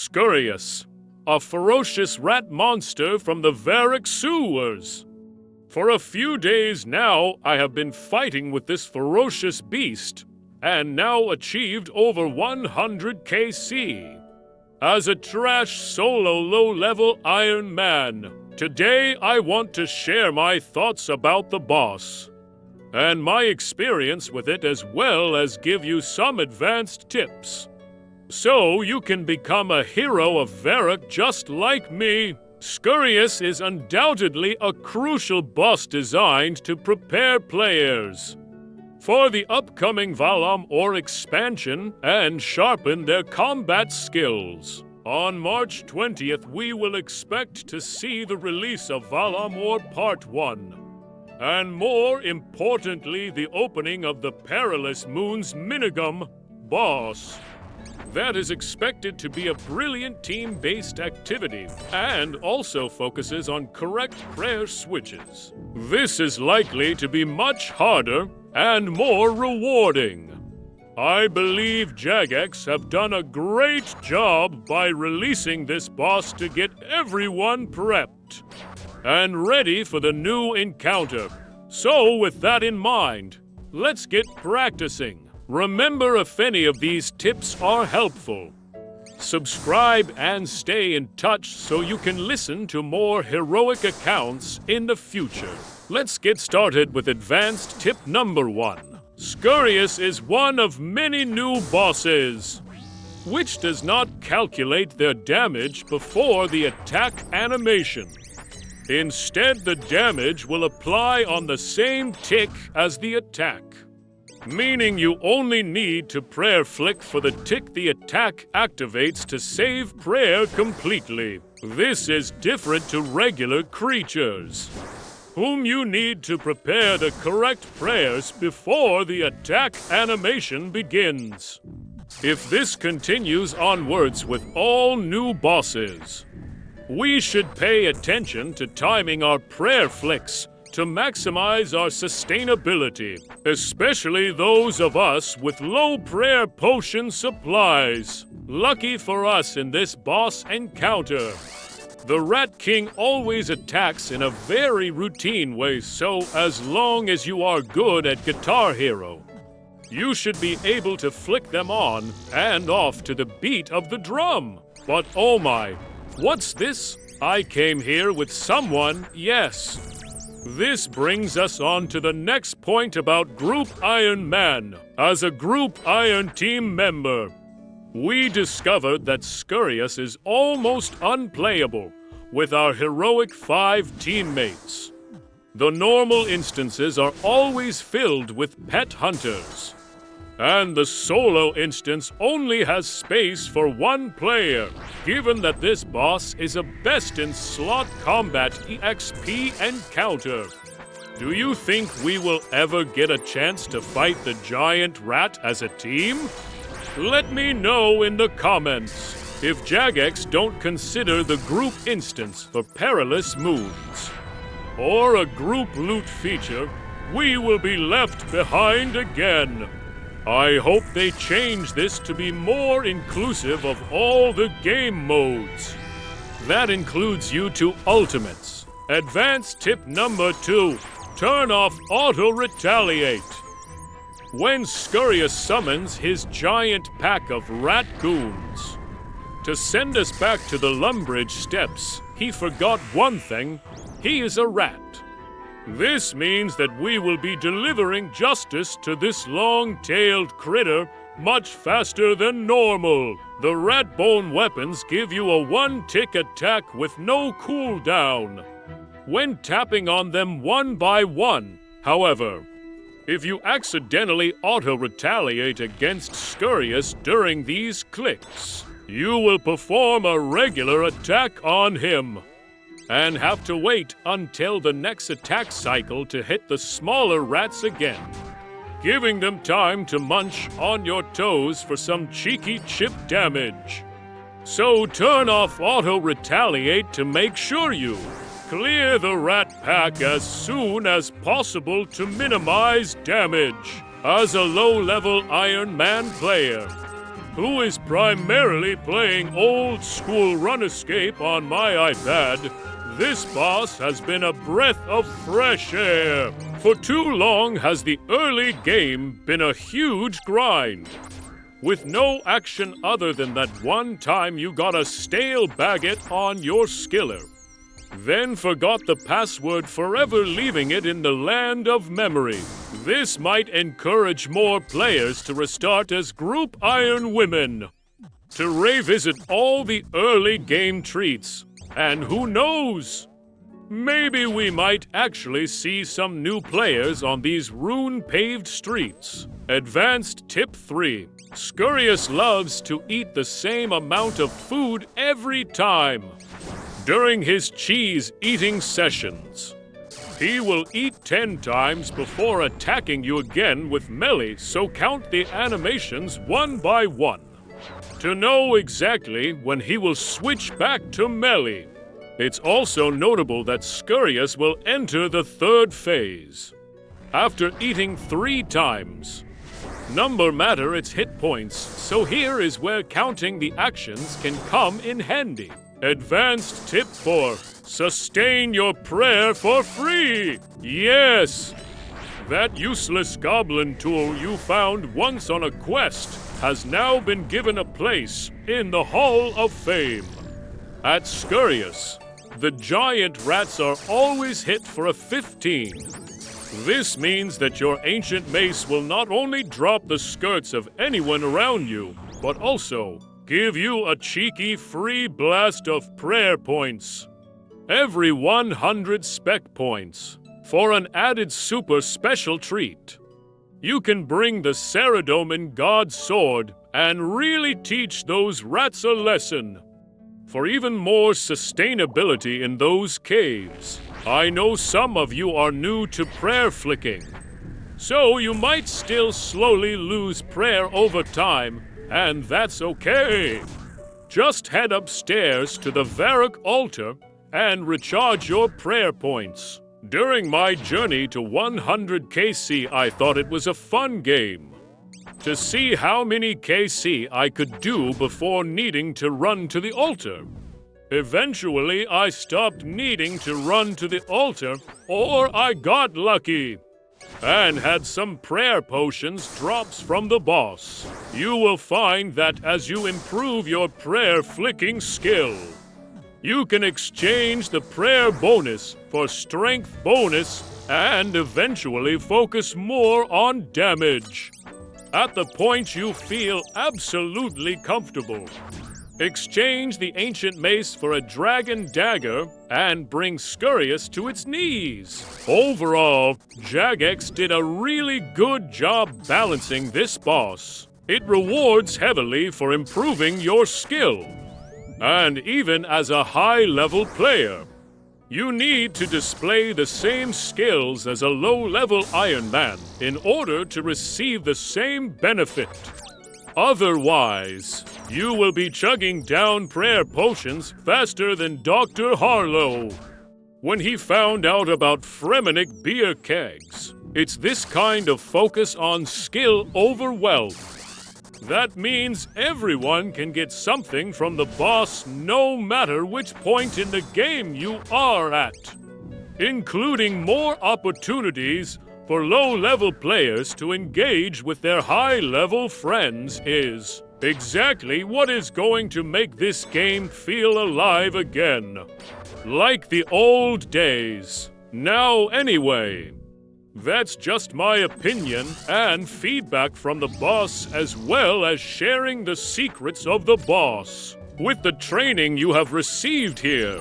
Scurrius, a ferocious rat monster from the Varick sewers. For a few days now, I have been fighting with this ferocious beast, and now achieved over 100 KC. As a trash solo low-level Iron Man, today I want to share my thoughts about the boss, and my experience with it, as well as give you some advanced tips, so you can become a hero of Varick just like me. Scurrius is undoubtedly a crucial boss designed to prepare players for the upcoming Valam Or expansion and sharpen their combat skills. On March 20th, we will expect to see the release of Valam Or Part 1, and more importantly, the opening of the Perilous Moons Minigum boss. That is expected to be a brilliant team-based activity, and also focuses on correct prayer switches. This is likely to be much harder and more rewarding. I believe Jagex have done a great job by releasing this boss to get everyone prepped and ready for the new encounter. So with that in mind, let's get practicing. Remember, if any of these tips are helpful, subscribe and stay in touch so you can listen to more heroic accounts in the future. Let's get started with advanced tip number 1. Scurrius is one of many new bosses, which does not calculate their damage before the attack animation. Instead, the damage will apply on the same tick as the attack, meaning you only need to prayer flick for the tick the attack activates to save prayer completely. This is different to regular creatures, whom you need to prepare the correct prayers before the attack animation begins. If this continues onwards with all new bosses, we should pay attention to timing our prayer flicks to maximize our sustainability, especially those of us with low prayer potion supplies. Lucky for us in this boss encounter, the Rat King always attacks in a very routine way, so as long as you are good at Guitar Hero, you should be able to flick them on and off to the beat of the drum. But oh my, what's this? I came here with someone, yes. This brings us on to the next point about Group Iron Man. As a Group Iron team member, we discovered that Scurrius is almost unplayable with our heroic 5 teammates. The normal instances are always filled with pet hunters, and the solo instance only has space for 1 player, given that this boss is a best-in-slot combat EXP encounter. Do you think we will ever get a chance to fight the giant rat as a team? Let me know in the comments. If Jagex don't consider the group instance for Perilous Moons or a group loot feature, we will be left behind again. I hope they change this to be more inclusive of all the game modes. That includes you to Ultimates. Advanced tip number 2, turn off Auto Retaliate. When Scurrius summons his giant pack of rat goons to send us back to the Lumbridge steps, he forgot one thing: he is a rat. This means that we will be delivering justice to this long-tailed critter much faster than normal. The rat bone weapons give you a 1-tick attack with no cooldown when tapping on them 1 by 1. However, if you accidentally auto-retaliate against Scurrius during these clicks, you will perform a regular attack on him and have to wait until the next attack cycle to hit the smaller rats again, giving them time to munch on your toes for some cheeky chip damage. So turn off Auto Retaliate to make sure you clear the rat pack as soon as possible to minimize damage. As a low-level Iron Man player, who is primarily playing Old School Runescape on my iPad, this boss has been a breath of fresh air. For too long has the early game been a huge grind, with no action other than that one time you got a stale baguette on your skiller, then forgot the password, forever leaving it in the land of memory. This might encourage more players to restart as Group Iron Women, to revisit all the early game treats, and who knows? Maybe we might actually see some new players on these rune-paved streets. Advanced tip 3. Scurrius loves to eat the same amount of food every time. During his cheese-eating sessions, he will eat 10 times before attacking you again with melee, so count the animations one by one to know exactly when he will switch back to melee. It's also notable that Scurrius will enter the 3rd phase after eating 3 times. Number matter its hit points, so here is where counting the actions can come in handy. Advanced tip 4. Sustain your prayer for free! Yes! That useless goblin tool you found once on a quest has now been given a place in the Hall of Fame. At Scurrius, the giant rats are always hit for a 15. This means that your ancient mace will not only drop the skirts of anyone around you, but also give you a cheeky free blast of prayer points. Every 100 spec points for an added super special treat. You can bring the Ceradomin God Sword and really teach those rats a lesson. For even more sustainability in those caves, I know some of you are new to prayer flicking, so you might still slowly lose prayer over time, and that's okay. Just head upstairs to the Varrock altar and recharge your prayer points. During my journey to 100 KC, I thought it was a fun game to see how many KC I could do before needing to run to the altar. Eventually, I stopped needing to run to the altar, or I got lucky and had some prayer potions drops from the boss. You will find that as you improve your prayer flicking skill, you can exchange the prayer bonus for strength bonus and eventually focus more on damage. At the point you feel absolutely comfortable, exchange the ancient mace for a dragon dagger and bring Scurrius to its knees. Overall, Jagex did a really good job balancing this boss. It rewards heavily for improving your skill. And even as a high-level player, you need to display the same skills as a low-level Iron Man in order to receive the same benefit. Otherwise, you will be chugging down prayer potions faster than Dr. Harlow when he found out about Fremenic beer kegs. It's this kind of focus on skill over wealth that means everyone can get something from the boss no matter which point in the game you are at, including more opportunities for low-level players to engage with their high-level friends is exactly what is going to make this game feel alive again, like the old days. Now anyway, that's just my opinion and feedback from the boss, as well as sharing the secrets of the boss. With the training you have received here,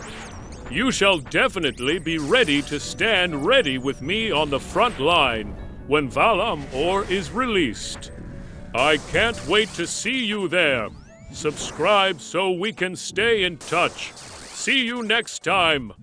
you shall definitely be ready to stand ready with me on the front line when Valam Or is released. I can't wait to see you there. Subscribe so we can stay in touch. See you next time.